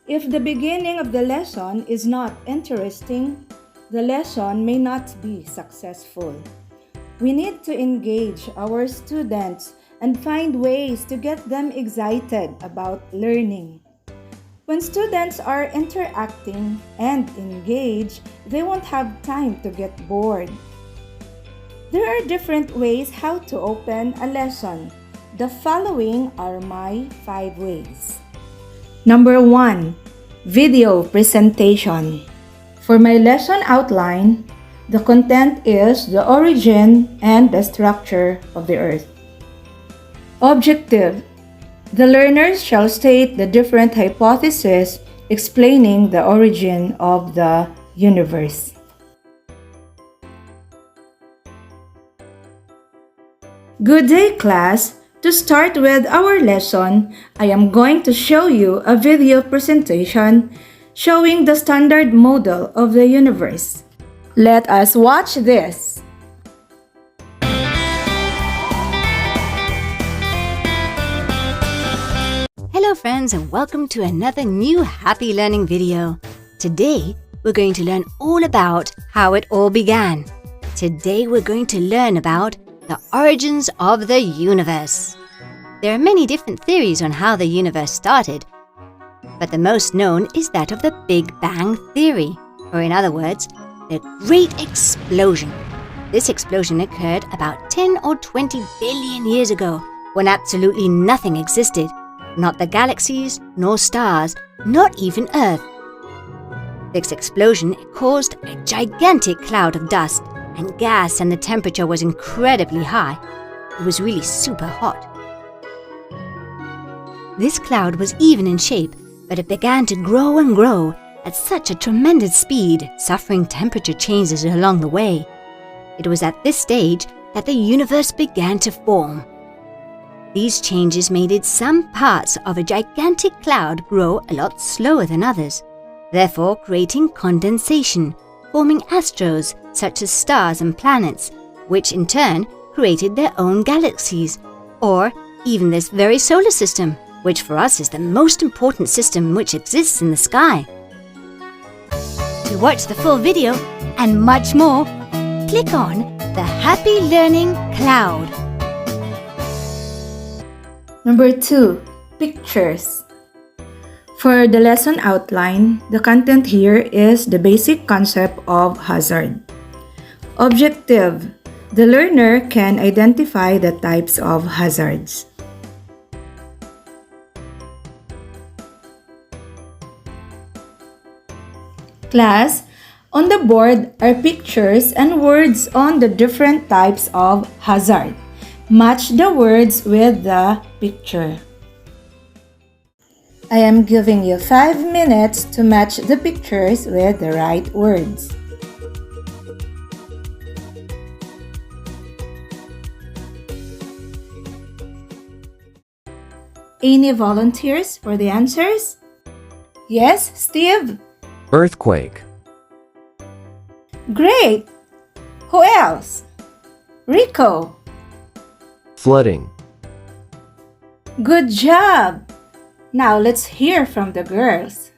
If the beginning of the lesson is not interesting, the lesson may not be successful. We need to engage our students and find ways to get them excited about learning. When students are interacting and engaged, they won't have time to get bored. There are different ways how to open a lesson. The following are my 5 ways. Number 1. Video presentation. For my lesson outline, the content is the origin and the structure of the earth. Objective. The learners shall state the different hypotheses explaining the origin of the universe. Good day, class! To start with our lesson, I am going to show you a video presentation showing the standard model of the universe. Let us watch this. Hello friends, and welcome to another new happy learning video. Today we're going to learn all about how it all began. Today we're going to learn about the origins of the universe. There are many different theories on how the universe started, but the most known is that of the Big Bang Theory, or in other words, the Great Explosion. This explosion occurred about 10 or 20 billion years ago, when absolutely nothing existed. Not the galaxies, nor stars, not even Earth. This explosion caused a gigantic cloud of dust and gas, and the temperature was incredibly high. It was really super hot. This cloud was even in shape, but it began to grow and grow at such a tremendous speed, suffering temperature changes along the way. It was at this stage that the universe began to form. These changes made some parts of a gigantic cloud grow a lot slower than others, therefore creating condensation, forming astros such as stars and planets, which in turn created their own galaxies, or even this very solar system, which for us is the most important system which exists in the sky. To watch the full video and much more, click on the Happy Learning Cloud. Number 2. Pictures. For the lesson outline, the content here is the basic concept of hazard. Objective. The learner can identify the types of hazards. Class, on the board are pictures and words on the different types of hazard. Match the words with the picture. I am giving you 5 minutes to match the pictures with the right words. Any volunteers for the answers? Yes, Steve? Earthquake. Great! Who else? Rico? Flooding. Good job! Now let's hear from the girls.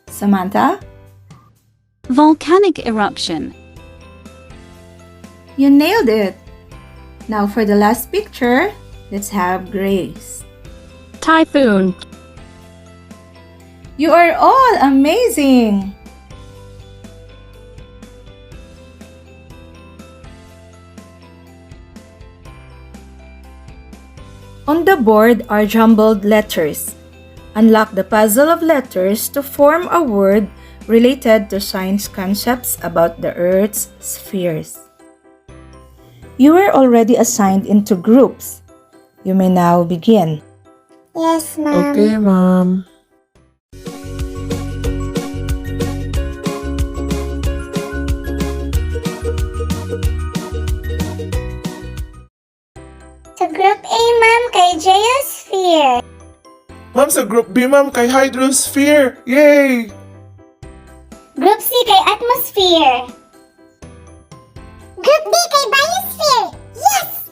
Samantha? Volcanic eruption. You nailed it! Now for the last picture, let's have Grace. Typhoon. You are all amazing! On the board are jumbled letters. Unlock the puzzle of letters to form a word related to science concepts about the Earth's spheres. You were already assigned into groups. You may now begin. Yes, Mom. Okay, Mom. Sa Group A, Ma'am, kay Geosphere. Ma'am, sa Group B, ma'am, kay Hydrosphere. Yay! Group C, kay Atmosphere. Group D, kay Biosphere. Yes!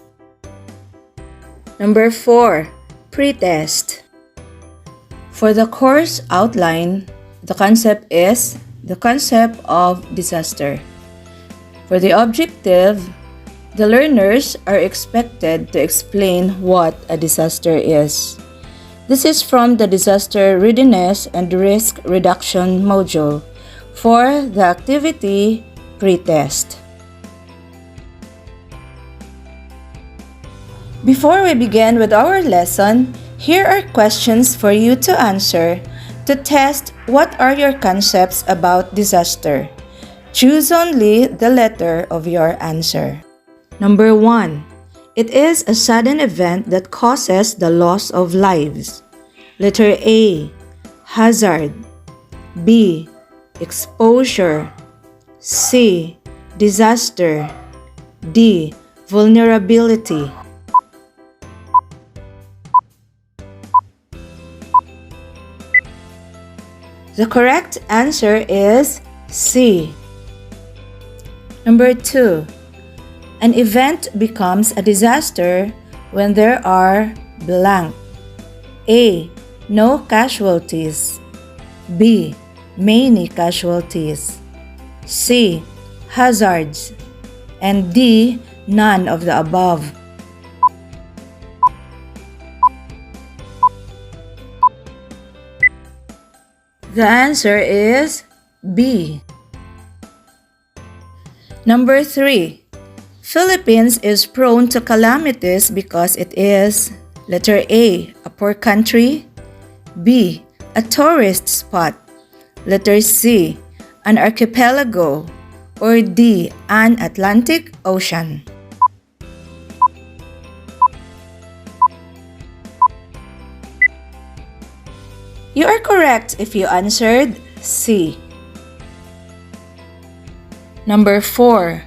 Number 4. Pretest. For the course outline, the concept is the concept of disaster. For the objective, the learners are expected to explain what a disaster is. This is from the Disaster Readiness and Risk Reduction module for the activity pre-test. Before we begin with our lesson, here are questions for you to answer to test what are your concepts about disaster. Choose only the letter of your answer. Number 1. It is a sudden event that causes the loss of lives. Letter A. Hazard. B. Exposure. C. Disaster. D. Vulnerability. The correct answer is C. Number 2. An event becomes a disaster when there are blank. A. No casualties. B. Many casualties. C. Hazards. And D. None of the above. The answer is B. Number 3. Philippines is prone to calamities because it is letter A. A poor country. B. A tourist spot. Letter C. An archipelago. Or D. An Atlantic Ocean. You are correct if you answered C. Number 4.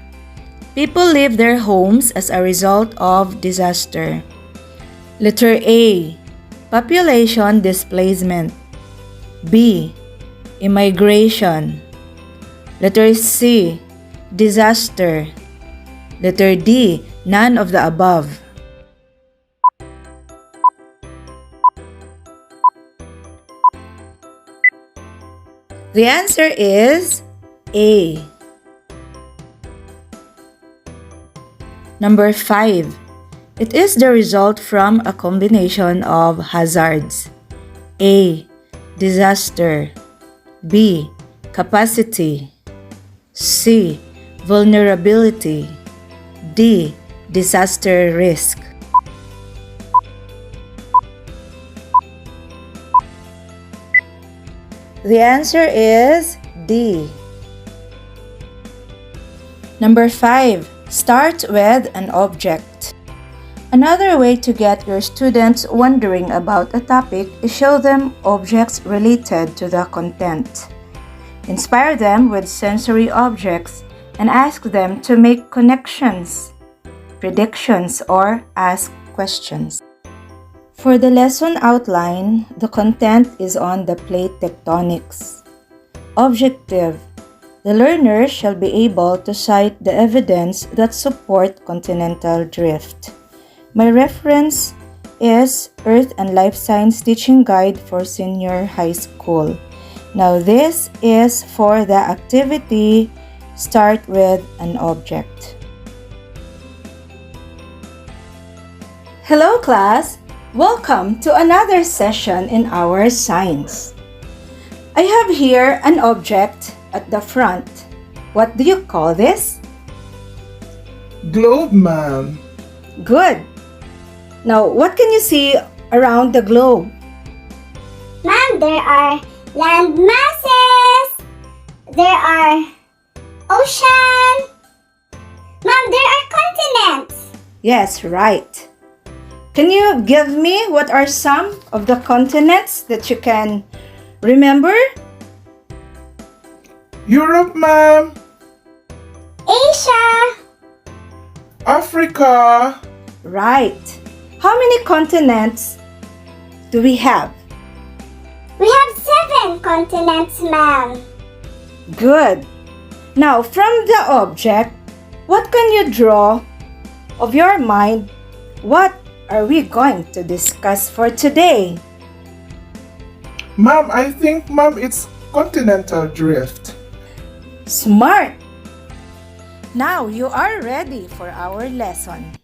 People leave their homes as a result of disaster. Letter A. Population displacement. B. Immigration. Letter C. Disaster. Letter D. None of the above. The answer is A. Number 5. It is the result from a combination of hazards. A. Disaster. B. Capacity. C. Vulnerability. D. Disaster risk. The answer is D. Number 5. Start with an object. Another way to get your students wondering about a topic is show them objects related to the content. Inspire them with sensory objects and ask them to make connections, predictions, or ask questions. For the lesson outline, the content is on the plate tectonics. Objective: the learner shall be able to cite the evidence that support continental drift. My reference is Earth and Life Science Teaching Guide for Senior High School. Now this is for the activity Start with an Object. Hello class! Welcome to another session in our science. I have here an object at the front. What do you call this? Globe, ma'am. Good. Now, what can you see around the globe? Ma'am, there are land masses. There are ocean. Ma'am, there are continents. Yes, right. Can you give me what are some of the continents that you can remember? Europe, ma'am. Asia. Africa. Right. How many continents do we have? We have 7 continents, ma'am. Good. Now, from the object, what can you draw of your mind? What are we going to discuss for today? Ma'am, I think, ma'am, it's continental drift. Smart! Now you are ready for our lesson.